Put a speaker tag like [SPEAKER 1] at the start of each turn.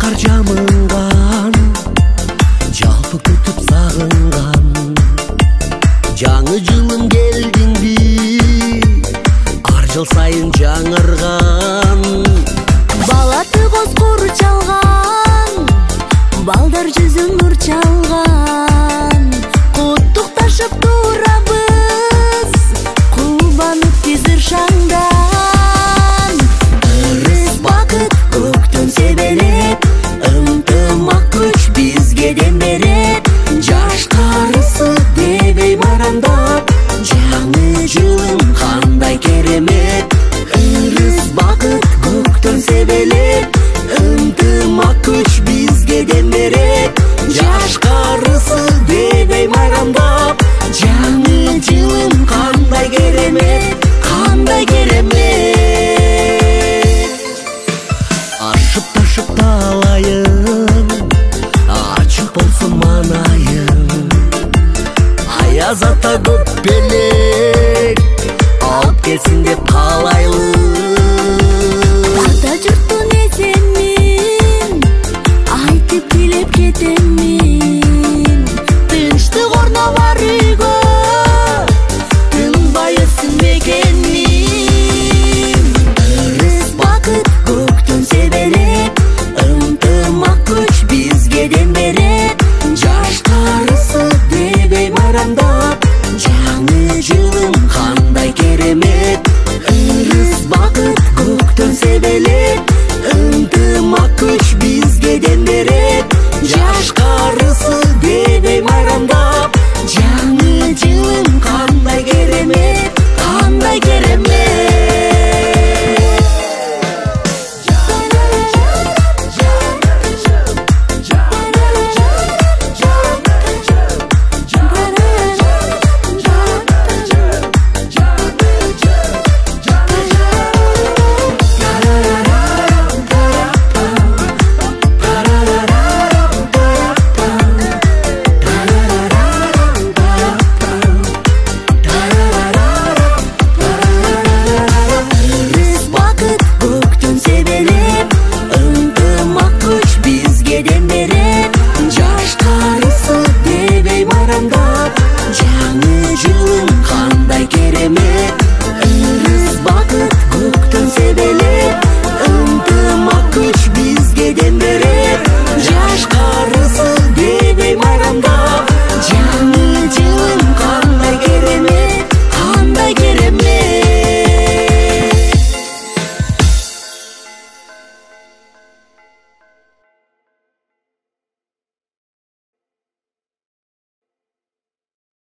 [SPEAKER 1] кар жамынган, жалпы күтүп сагынган. Жаңы жылым келдиңби, ар жыл сайын жаңырган.
[SPEAKER 2] Балаты коз куру чалган, балдар жүзүн нур чалган. Куттукташып турабыз, кубанып тизир шаңдан. Ырыс бакыт көктөн себелеп, ынтымак күч бизге дем берет. Жаш карысы дебей майрамдап, жаңы жылым кандай керемет. Ырыс бакыт көктөн себелеп, ынтымак күч бизге дем берет. Жаш карысы дебей майрамдап, жаңы жылым кандай керемет, кандай керемет. Ашып ташып талайын, ачык болсун манайын. Аяз ата көп белек алып келсин деп каалайлы. Ата журттун эсенин айтып билеп кетемин. Тынчтык орнолор үйгө тынбай өссүн мекеним. Ырыс бакыт көктөн себелеп, ынтымак күч бизге дем берет. Жаш карысы дебей майрамдап, жаңы жылым кандай керемет. Ырыс бакыт көктөн себелеп, ынтымак күч